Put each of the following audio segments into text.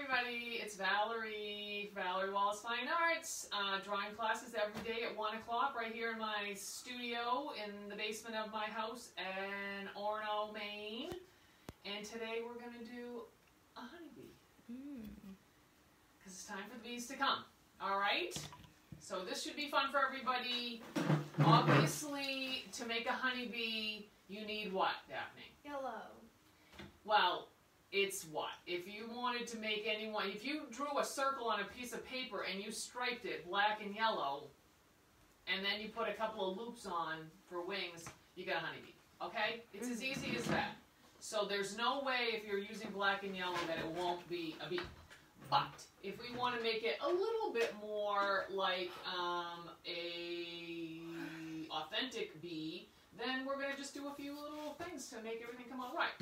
everybody, it's Valerie Wallace Fine Arts, drawing classes every day at 1 o'clock right here in my studio in the basement of my house in Orono, Maine. And today we're going to do a honeybee. Because it's time for the bees to come. Alright? So this should be fun for everybody. Obviously, to make a honeybee, you need what, Daphne? Yellow. Well, it's what? If you wanted to make anyone, if you drew a circle on a piece of paper and you striped it black and yellow, and then you put a couple of loops on for wings, you got a honeybee. Okay? It's as easy as that. So there's no way if you're using black and yellow that it won't be a bee. But if we want to make it a little bit more like a authentic bee, then we're going to just do a few little things to make everything come out right.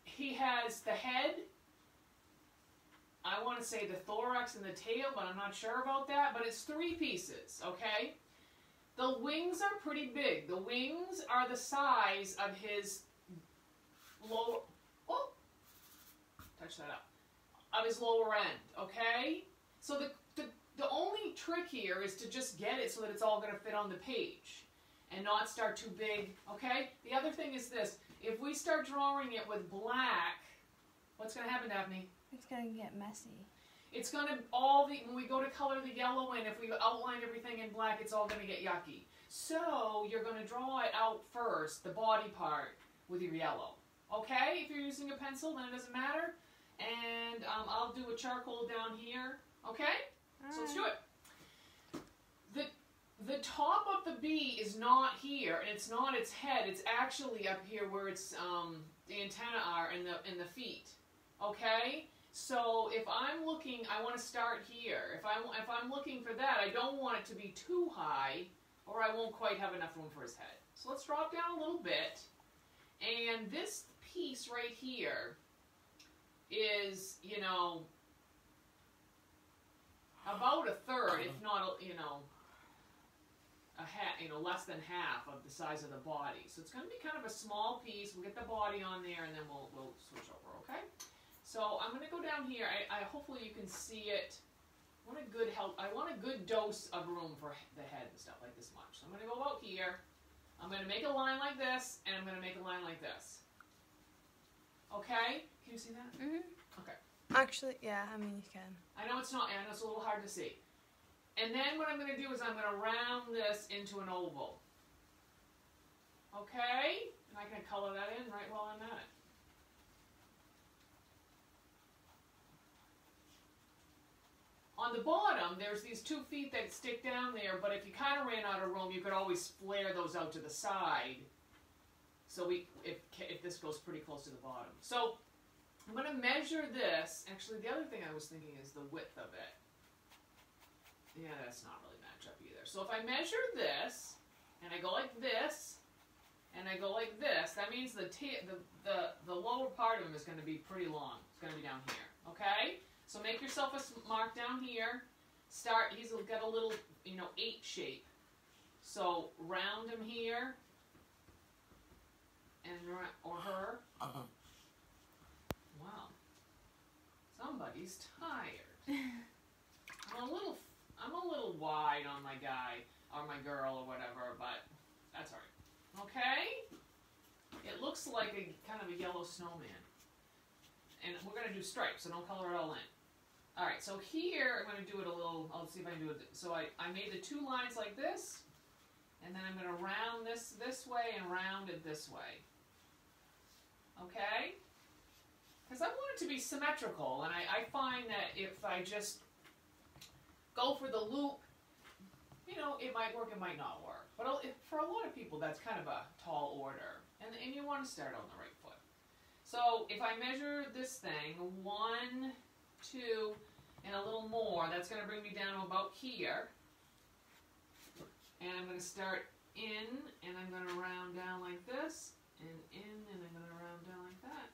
He has the head, I want to say the thorax and the tail, but I'm not sure about that, but it's 3 pieces, okay? The wings are pretty big. The wings are the size of his lower, oh, touch that up, of his lower end, okay? So the only trick here is to just get it so that it's all going to fit on the page and not start too big, okay? The other thing is this. If we start drawing it with black, what's going to happen, Daphne? It's going to get messy. It's going to, when we go to color the yellow in, if we outline everything in black, it's all going to get yucky. So you're going to draw it out first, the body part, with your yellow. Okay? If you're using a pencil, then it doesn't matter. And I'll do a charcoal down here. Okay? So let's do it. The top of the bee is not here, and it's not its head. It's actually up here where it's the antennae are and the feet. Okay, so if I'm looking, I want to start here. If I'm looking for that, I don't want it to be too high, or I won't quite have enough room for his head. So let's drop down a little bit, and this piece right here is, you know, about a third, if not, you know, less than half of the size of the body. So it's going to be kind of a small piece. We'll get the body on there, and then we'll switch over, okay? So I'm going to go down here. I hopefully you can see it. I want a good dose of room for the head and stuff like this much. So I'm going to go out here. I'm going to make a line like this, and I'm going to make a line like this. Okay? Can you see that? Mm-hmm. Okay. Actually, yeah, I mean, you can. I know it's not, I know it's a little hard to see. And then what I'm going to do is I'm going to round this into an oval. Okay? And I can color that in right while I'm at it. On the bottom, there's these 2 feet that stick down there, but if you kind of ran out of room, you could always flare those out to the side. So if this goes pretty close to the bottom. So I'm going to measure this. Actually, the other thing I was thinking is the width of it. Yeah, that's not really match up either. So if I measure this, and I go like this, and I go like this, that means the lower part of him is going to be pretty long. It's going to be down here. Okay? So make yourself a mark down here. He's got a little, 8 shape. So round him here, and or her. Wow. Somebody's tired. I'm a little wide on my guy, or my girl, or whatever, but that's alright. Okay? It looks like a kind of a yellow snowman. And we're going to do stripes, so don't color it all in. Alright, so here, I'm going to do it a little, I'll see if I can do it. So I made the 2 lines like this, and then I'm going to round this way and round it this way. Okay? Because I want it to be symmetrical, and I find that if I just go for the loop, it might work, it might not work. But for a lot of people, that's kind of a tall order. And you want to start on the right foot. So if I measure this thing, 1, 2, and a little more, that's going to bring me down to about here. And I'm going to start in, and I'm going to round down like this, and in, and I'm going to round down like that.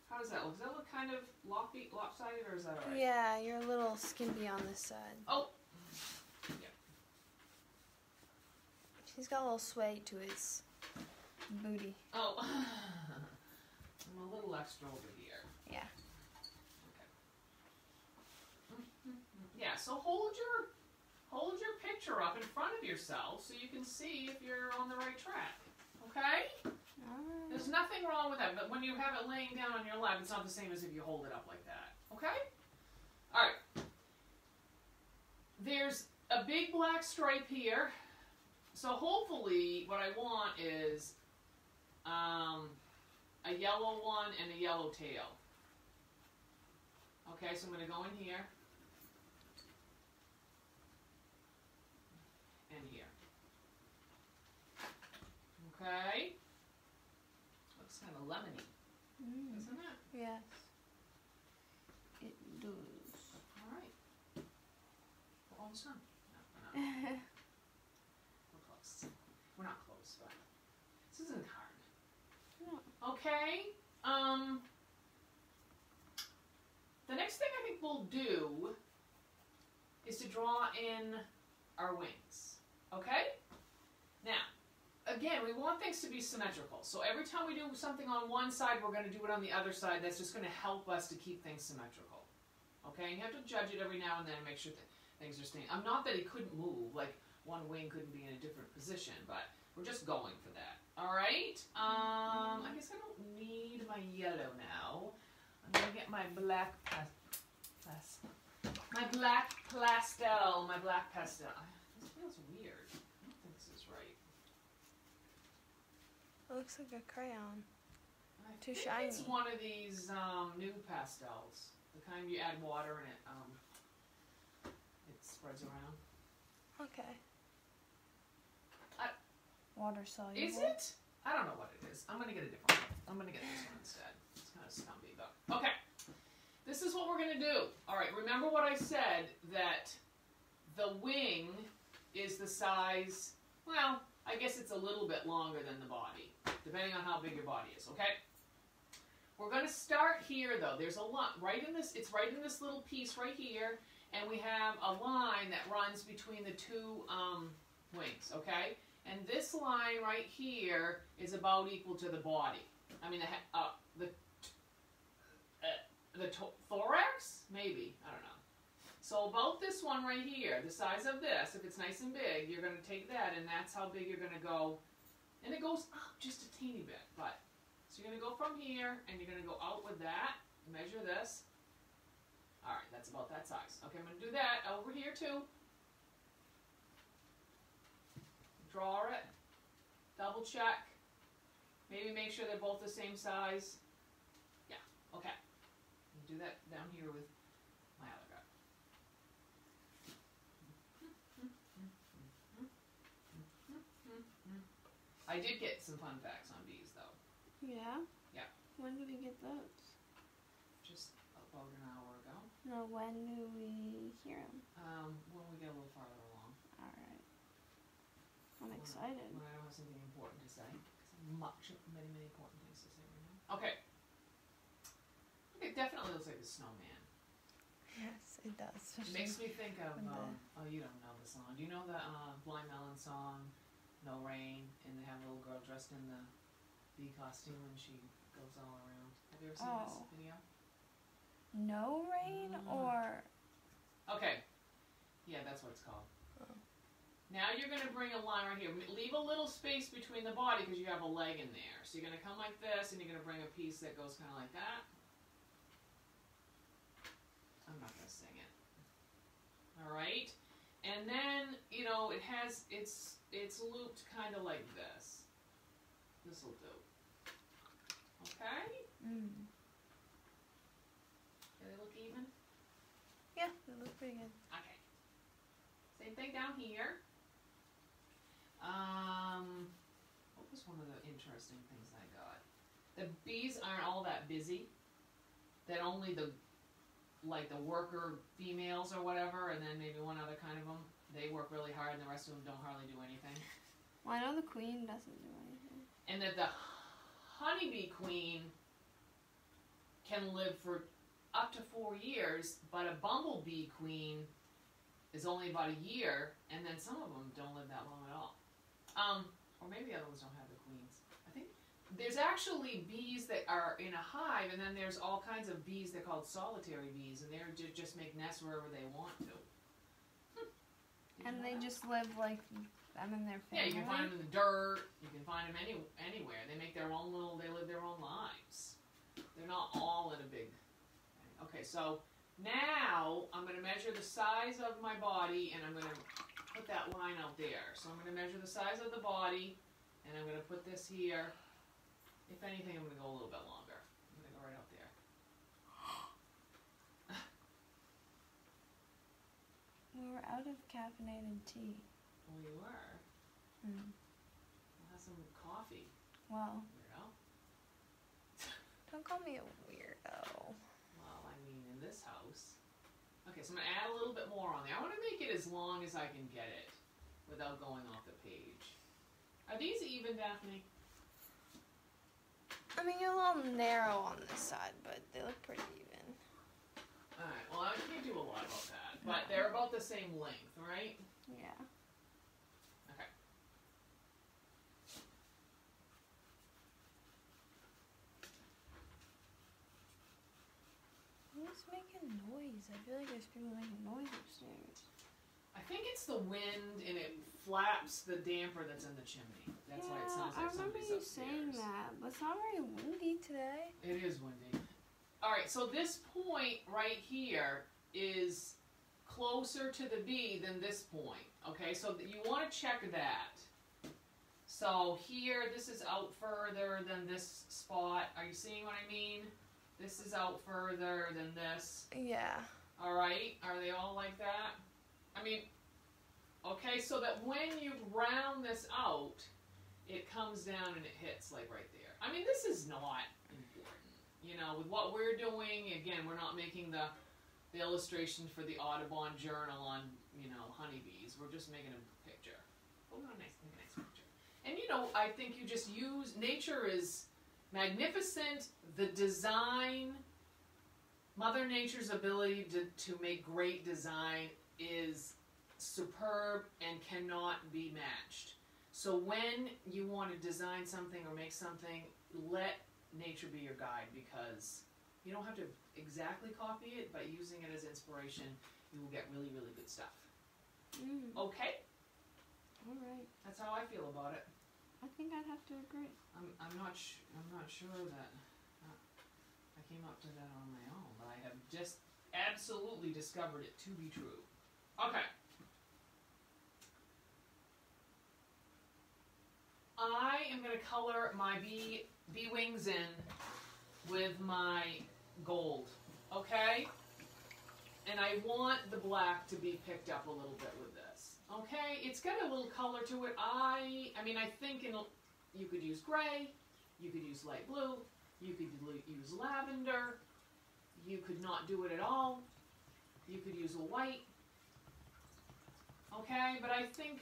How does that look? Does that look kind of lopsided, or is that alright? Yeah, you're a little skimpy on this side. Oh! Yeah. He's got a little sway to his booty. Oh. I'm a little extra over here. Yeah. Okay. Yeah, so hold your picture up in front of yourself so you can see if you're on the right track. Okay? Alright. There's nothing wrong with that, but when you have it laying down on your lap, it's not the same as if you hold it up like that. Okay? Alright. There's a big black stripe here. So hopefully what I want is a yellow one and a yellow tail. Okay, so I'm going to go in here. And here. Okay. Looks kind of lemony, isn't it? Yes. It does. All right. We're almost done. No, we're not. We're close. We're not close, but this isn't hard. No. Okay. The next thing I think we'll do is to draw in our wings. Okay? Now, again, we want things to be symmetrical. So every time we do something on one side, we're going to do it on the other side. That's just going to help us to keep things symmetrical. Okay? And you have to judge it every now and then and make sure that things are staying. Not that he couldn't move, like one wing couldn't be in a different position, but we're just going for that. All right? I guess I don't need my yellow now. I'm going to get my black my black pastel. This feels weird. I don't think this is right. It looks like a crayon. I Too think shiny. It's one of these new pastels. The kind you add water and it spreads around. Okay. Water soluble. Is it? I don't know what it is. I'm going to get a different one. I'm going to get this one instead. It's kind of stumpy, but okay. This is what we're going to do. All right, remember what I said, that the wing is the size, well, I guess it's a little bit longer than the body, depending on how big your body is, okay? We're going to start here, though. There's a line, it's right in this little piece right here, and we have a line that runs between the two wings, okay? And this line right here is about equal to the body. I mean, the thorax? Maybe. I don't know. So about this one right here, the size of this, if it's nice and big, you're going to take that, and that's how big you're going to go. And it goes up just a teeny bit. But so you're going to go from here, and you're going to go out with that. Measure this. All right, that's about that size. Okay, I'm going to do that over here, too. Draw it. Double check. Maybe make sure they're both the same size. Yeah, okay. Do that down here with my other guy. I did get some fun facts on bees, though. Yeah? Yeah. When did we get those? Just about an hour ago. No, when do we hear them? When we get a little farther along. Alright. I'm excited. When I don't have something important to say. Because many important things to say right now. Okay. It definitely looks like the snowman. Yes, it does. It makes me think of, when oh, you don't know the song. Do you know the Blind Melon song, No Rain, and they have a little girl dressed in the bee costume and she goes all around? Have you ever seen this video? No rain or... Okay. Yeah, that's what it's called. Oh. Now you're going to bring a line right here. Leave a little space between the body because you have a leg in there. So you're going to come like this and you're going to bring a piece that goes kind of like that. I'm not going to sing it. All right. And then, you know, it's looped kind of like this. This will do. Okay? Do they look even? Yeah, they look pretty good. Okay. Same thing down here. What was one of the interesting things I got? The bees aren't all that busy. That only the worker females or whatever, and then maybe one other kind of them, they work really hard and the rest of them don't hardly do anything. Well, I know the queen doesn't do anything. And that the honeybee queen can live for up to 4 years, but a bumblebee queen is only about a year, and then some of them don't live that long at all. Or maybe the other ones don't have the queens. I think there's actually bees that are in a hive, and then there's all kinds of bees that are called solitary bees, and they just make nests wherever they want to. And they just live like them and their family? Yeah, you can find them in the dirt. You can find them anywhere. They make their own they live their own lives. They're not all in a big thing. Okay, so now I'm going to measure the size of my body, and I'm going to put that line out there. So I'm going to measure the size of the body, and I'm going to put this here. If anything, I'm going to go a little bit longer. I'm going to go right out there. We were out of caffeinated tea. Well, you were. We'll have some coffee. Well, Weirdo. don't call me a weirdo. Well, I mean, in this house. Okay, so I'm going to add a little bit more on there. I want to make it as long as I can get it without going off the page. Are these even, Daphne? I mean, you're a little narrow on this side, but they look pretty even. Alright, well, I can't do a lot about that. But they're about the same length, right? Yeah. Okay. Who's making noise? I feel like there's people making noise upstairs. I think it's the wind, and it flaps the damper that's in the chimney. That's why it sounds like somebody's upstairs. I remember you saying that, but it's not very windy today. It is windy. Alright, so this point right here is closer to the bee than this point. Okay, so you want to check that. So here, this is out further than this spot. Are you seeing what I mean? This is out further than this. Yeah. Alright, are they all like that? I mean, okay, so that when you round this out, it comes down and it hits like right there. I mean, this is not important. You know, with what we're doing, again, we're not making the illustration for the Audubon Journal on, you know, honeybees. We're just making a picture. Oh, make a nice picture. And, you know, I think you just use, nature is magnificent. The design, Mother Nature's ability to make great design is superb and cannot be matched. So when you want to design something or make something, let nature be your guide, because you don't have to exactly copy it, but using it as inspiration, you will get really, really good stuff. Okay? Alright. That's how I feel about it. I think I'd have to agree. I'm not sure that I came up to that on my own, but I have just absolutely discovered it to be true. Okay. I am going to color my bee wings in with my gold, okay? And I want the black to be picked up a little bit with this, okay? It's got a little color to it. I mean, I think you could use gray, you could use light blue, you could use lavender, you could not do it at all, you could use a white. Okay, but I think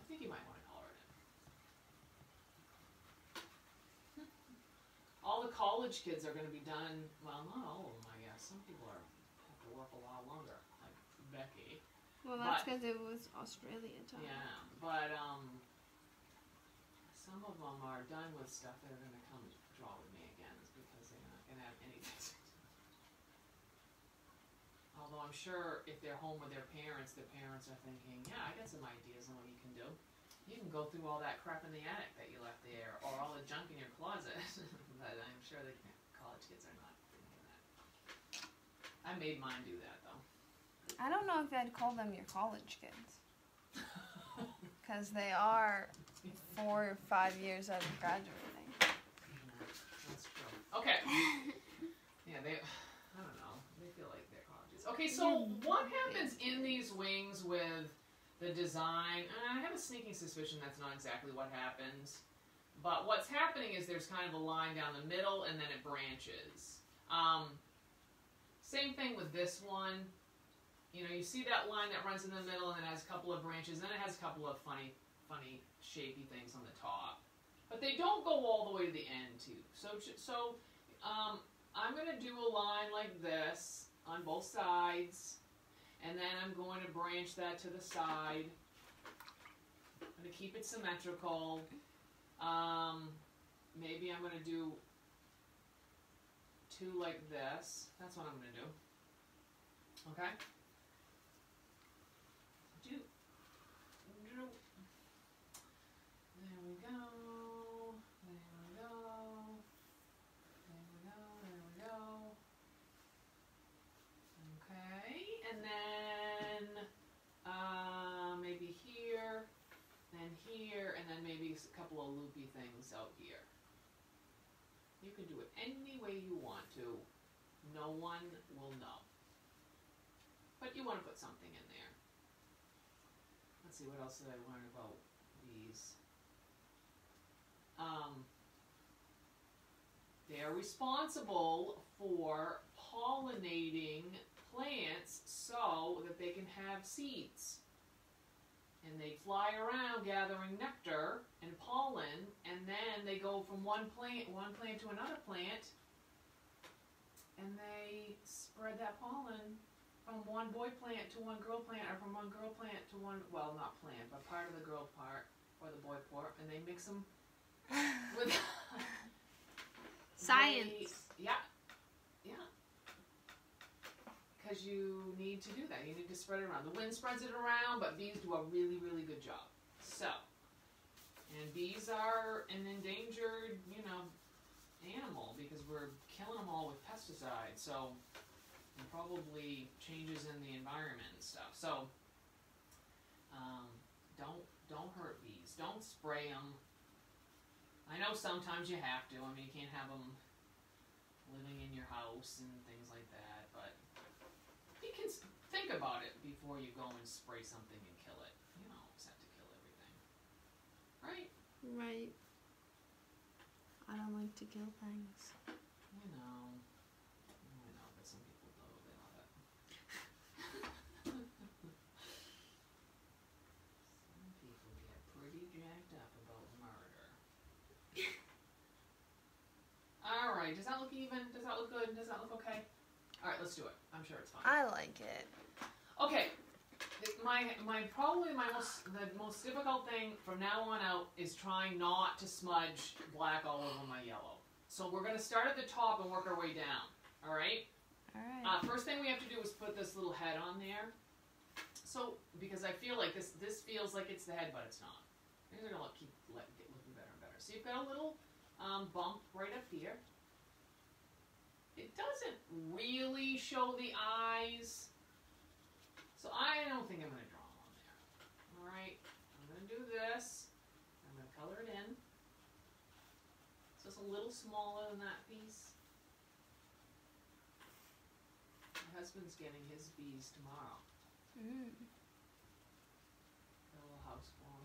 you might want to color it in. All the college kids are going to be done, well, not all of them, I guess. Some people have to work a lot longer, like Becky. Well, that's because it was Australia time. Yeah, but some of them are done with stuff. They're going to come draw with me again because they're not going to have anything. Although I'm sure if they're home with their parents are thinking, yeah, I got some ideas on what you can do. You can go through all that crap in the attic that you left there, or all the junk in your closet. But I'm sure the college kids are not thinking that. I made mine do that, though. I don't know if I'd call them your college kids. Because they are 4 or 5 years out of graduating. Yeah, that's true. Okay. Yeah, I don't know. They feel like they're colleges. Okay, so what happens in these wings with the design? I have a sneaking suspicion that's not exactly what happens. But what's happening is there's kind of a line down the middle and then it branches. Same thing with this one. You know, you see that line that runs in the middle and it has a couple of branches, and then it has a couple of funny shapy things on the top. But they don't go all the way to the end, too. So I'm going to do a line like this on both sides, and then I'm going to branch that to the side. I'm going to keep it symmetrical, Maybe I'm going to do 2 like this. That's what I'm going to do. Okay? There we go. There we go. There we go. There we go. Okay. And then maybe here, then here, and then maybe a couple of loopy things out here. You can do it any way you want to. No one will know. But you want to put something in there. Let's see, what else did I learn about bees? They are responsible for pollinating plants so that they can have seeds. And they fly around gathering nectar and pollen, and then they go from one plant to another plant, and they spread that pollen from one boy plant to one girl plant, or from one girl plant to one, well, not plant, but part of the girl part, or the boy part, and they mix them with... Science. Yeah. Because you need to do that. You need to spread it around. The wind spreads it around, but bees do a really, really good job. So, and bees are an endangered, animal because we're killing them all with pesticides. So, and probably changes in the environment and stuff. So, don't hurt bees. Don't spray them. I know sometimes you have to. I mean, you can't have them living in your house and things like that, but you can think about it before you go and spray something and kill it. You don't always have to kill everything. Right? Right. I don't like to kill things. I know, but some people do. They love it. Some people get pretty jacked up about murder. Alright, does that look even? Does that look good? Does that look okay? Alright, let's do it. I'm sure it's fine. I like it. Okay. The most difficult thing from now on out is trying not to smudge black all over my yellow. So we're going to start at the top and work our way down. Alright? Alright. First thing we have to do is put this little head on there. So, because I feel like this feels like it's the head, but it's not. Things are going to keep looking better and better. So you've got a little bump right up here. It doesn't really show the eyes, so I don't think I'm going to draw them on there. Alright, I'm going to do this. I'm going to color it in. So it's a little smaller than that piece. My husband's getting his bees tomorrow. Got a little house for him.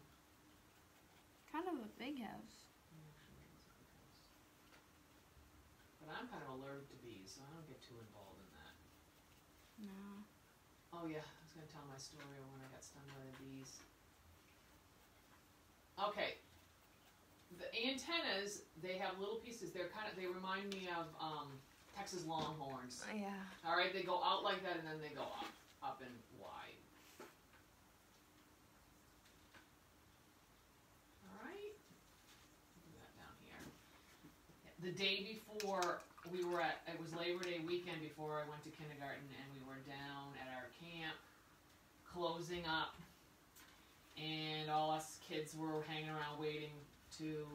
Kind of a big house. But I'm kind of allergic to bees, so I don't get too involved in that. No. Oh yeah, I was going to tell my story of when I got stung by the bees. Okay. The antennas, they have little pieces. They remind me of Texas Longhorns. Yeah. All right, they go out like that and then they go up and wide. All right. Do that down here. The day before it was Labor Day weekend before I went to kindergarten, and we were down at our camp closing up, and all us kids were hanging around waiting to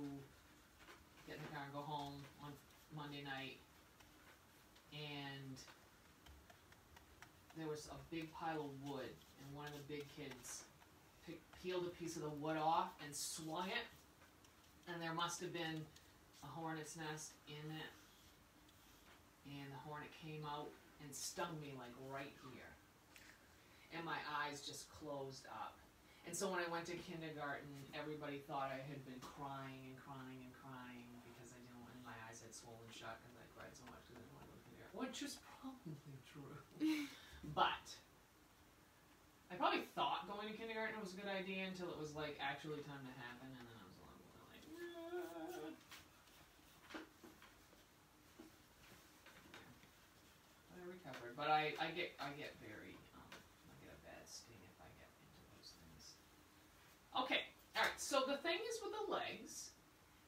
get in the car and go home on Monday night, and there was a big pile of wood, and one of the big kids peeled a piece of the wood off and swung it, and there must have been a hornet's nest in it, and the hornet came out and stung me like right here, and my eyes just closed up. And so when I went to kindergarten, everybody thought I had been crying and crying and crying because I didn't want, and my eyes had swollen shut because I cried so much because I didn't want to go to kindergarten, which is probably true. But I probably thought going to kindergarten was a good idea until it was like actually time to happen, and then I was like, nah. But I recovered. But I get very I get a bad sting if I get into those things. Okay, all right. So the thing is with the legs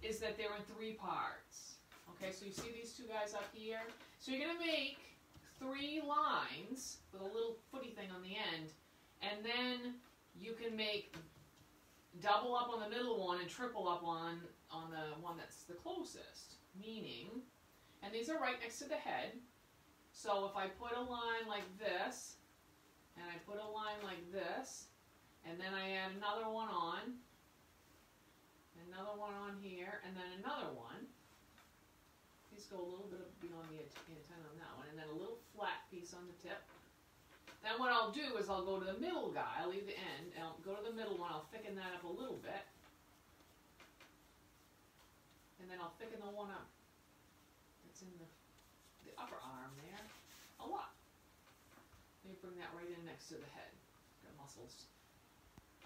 is that they're in 3 parts. Okay, so you see these 2 guys up here? So you're going to make 3 lines with a little footy thing on the end, and then you can make double up on the middle one and triple up on the one that's the closest. Meaning, and these are right next to the head, so if I put a line like this, and I put a line like this, and then I add another one on here, and then another one. These go a little bit beyond the antenna on that one, and then a little flat piece on the tip. Then what I'll do is I'll go to the middle guy, I'll leave the end, and I'll go to the middle one, I'll thicken that up a little bit. And then I'll thicken the one up that's in the upper arm there a lot. Maybe bring that right in next to the head. Got muscles.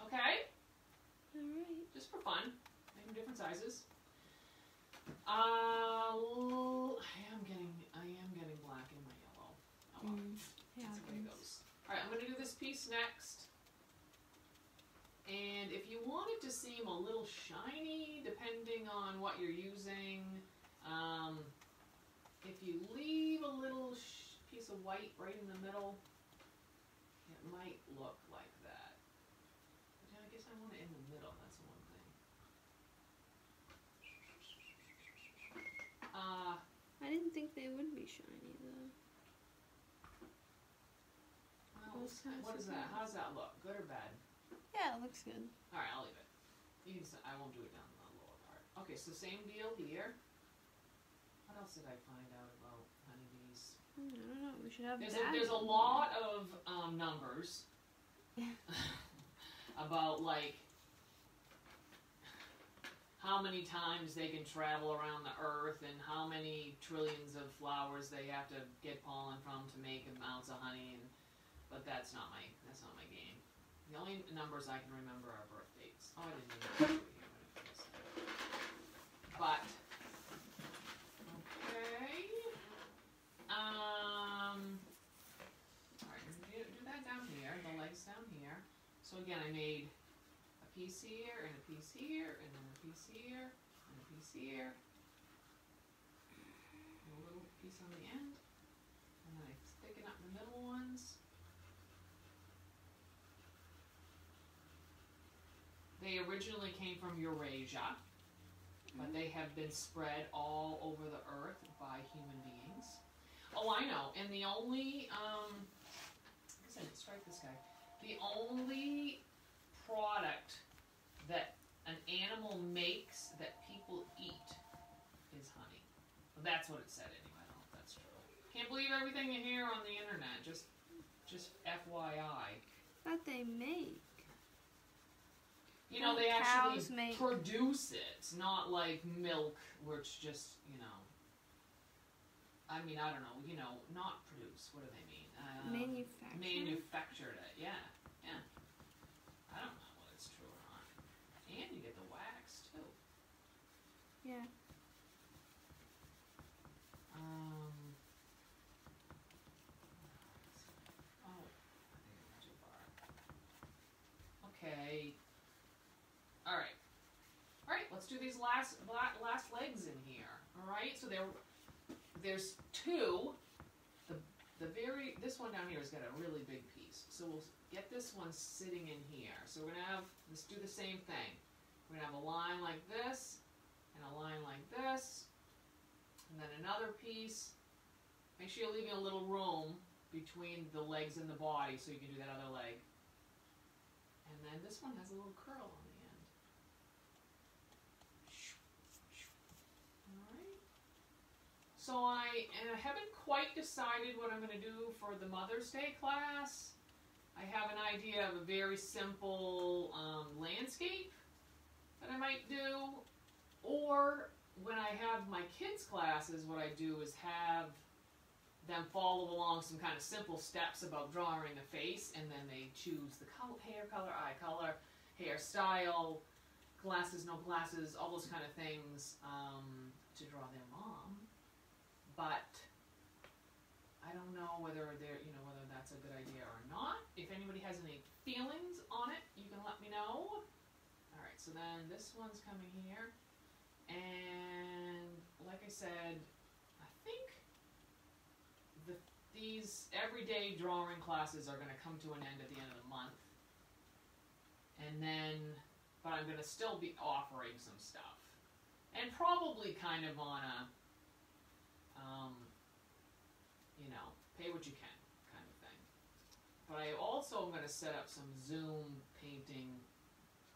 Okay? Alright. Just for fun. Make them different sizes. I am getting black in my yellow. Oh well. Yeah, That's the way it goes. Alright, I'm going to do this piece next. And if you want it to seem a little shiny, depending on what you're using, if you leave a little piece of white right in the middle, it might look like that. But I guess I want it in the middle, that's one thing. I didn't think they would be shiny though. Well, what is that? How does that look? Good or bad? Yeah, it looks good. Alright, I'll leave it. I won't do it down the lower part. Okay, so same deal here. What else did I find out about honeybees? I don't know. We should have There's a lot of numbers about like how many times they can travel around the earth and how many trillions of flowers they have to get pollen from to make amounts of honey. But that's not my game. The only numbers I can remember are birth dates. Oh, I didn't even do it here when I finished that. But okay. Alright, do that down here, the legs down here. So again, I made a piece here, and a piece here, and then a piece here, and a piece here. And a little piece on the end. And then I thicken up the middle ones. They originally came from Eurasia, but they have been spread all over the earth by human beings. Oh, I know. And the only, I guess I didn't strike this guy. The only product that an animal makes that people eat is honey. Well, that's what it said anyway. I don't know if that's true. Can't believe everything you hear on the internet. Just FYI. That they make. You know, they actually produce it, not like milk, where it's just, you know, I mean, I don't know, you know, not produce, what do they mean? Manufactured it, yeah. I don't know whether it's true or not. And you get the wax, too. Yeah. Oh, I think I went too far. Okay. Alright, let's do these last legs in here. Alright, so there's 2. This one down here has got a really big piece. So we'll get this one sitting in here. So we're gonna let's do the same thing. We're gonna have a line like this, and a line like this, and then another piece. Make sure you're leaving a little room between the legs and the body so you can do that other leg. And then this one has a little curl on the end. Alright. So I haven't quite decided what I'm going to do for the Mother's Day class. I have an idea of a very simple landscape that I might do. Or when I have my kids' classes, what I do is have them follow along some kind of simple steps about drawing a face, and then they choose the hair color, eye color, hairstyle, glasses, no glasses, all those kind of things to draw their mom. But I don't know whether whether that's a good idea or not. If anybody has any feelings on it, you can let me know. All right, so then this one's coming here, And like I said, I think these everyday drawing classes are going to come to an end at the end of the month. And then, but I'm going to still be offering some stuff. And probably kind of on a, you know, pay what you can kind of thing. But I also am going to set up some Zoom painting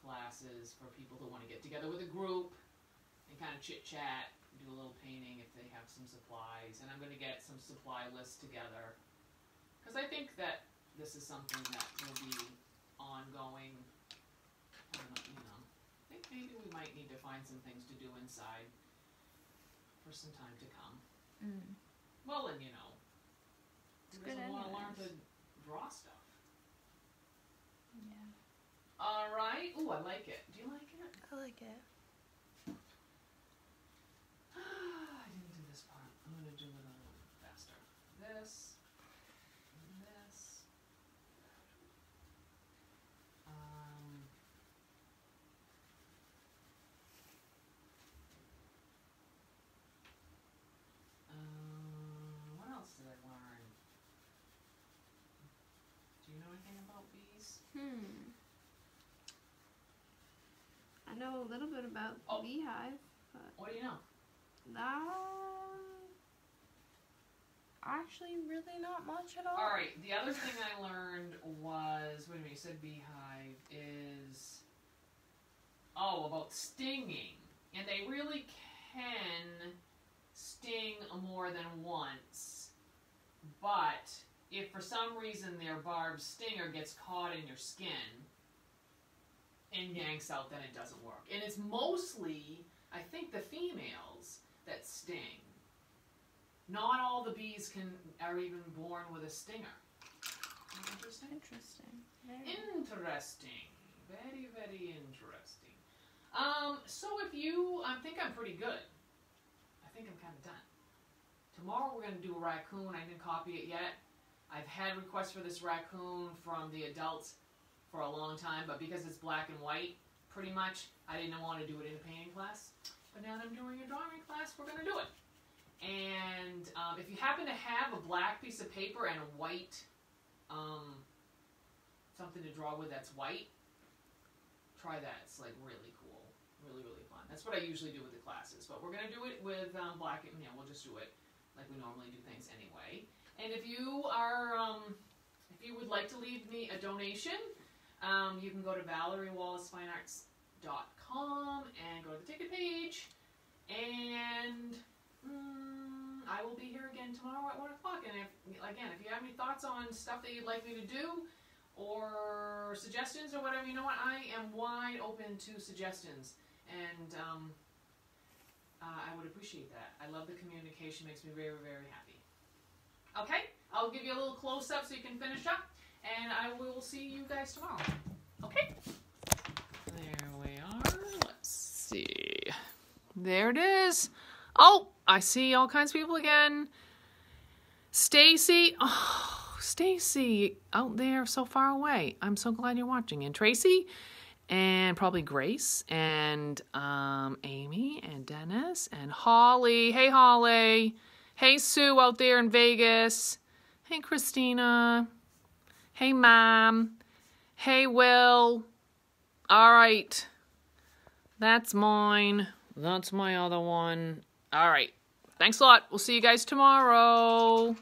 classes for people who want to get together with a group and kind of chit-chat, do a little painting if they have some supplies. And I'm going to get some supply lists together. Because I think that this is something that will be ongoing. I don't know, you know. I think maybe we might need to find some things to do inside for some time to come. Well, and you know, who doesn't want to learn to draw stuff? Yeah. All right. Ooh, I like it. Do you like it? I like it. I didn't do this part. I'm going to do it a little faster. This. And this. What else did I learn? Do you know anything about bees? I know a little bit about the beehive, but What do you know? actually really not much at all. All right. The other thing I learned was, wait a minute, you said beehive is, about stinging. And they really can sting more than once. But if for some reason their barbed stinger gets caught in your skin and yanks out, then it doesn't work. And it's mostly, I think, the females that sting. Not all the bees are even born with a stinger. Interesting? Interesting. Interesting. Very, very interesting. So if you, I think I'm pretty good. I think I'm kind of done. Tomorrow we're going to do a raccoon. I didn't copy it yet. I've had requests for this raccoon from the adults for a long time, but because it's black and white, pretty much, I didn't want to do it in a painting class. But now that I'm doing a drawing class, we're going to do it. And if you happen to have a black piece of paper and a white, something to draw with that's white, try that. It's like really cool. Really, really fun. That's what I usually do with the classes. But we're going to do it with black, we'll just do it like we normally do things anyway. And if you are, if you would like to leave me a donation, you can go to ValerieWallace.com and go to the ticket page. And I will be here again tomorrow at 1 o'clock. And if you have any thoughts on stuff that you'd like me to do or suggestions or whatever, you know what? I am wide open to suggestions. And I would appreciate that. I love the communication. Makes me very, very happy. Okay? I'll give you a little close-up so you can finish up. And I will see you guys tomorrow. Okay? There we are. Let's see. There it is. Oh, I see all kinds of people again. Stacy. Oh, Stacy out there so far away. I'm so glad you're watching. And Tracy. And probably Grace. And Amy. And Dennis. And Holly. Hey, Holly. Hey, Sue out there in Vegas. Hey, Christina. Hey, Mom. Hey, Will. All right. That's mine. That's my other one. All right. Thanks a lot. We'll see you guys tomorrow.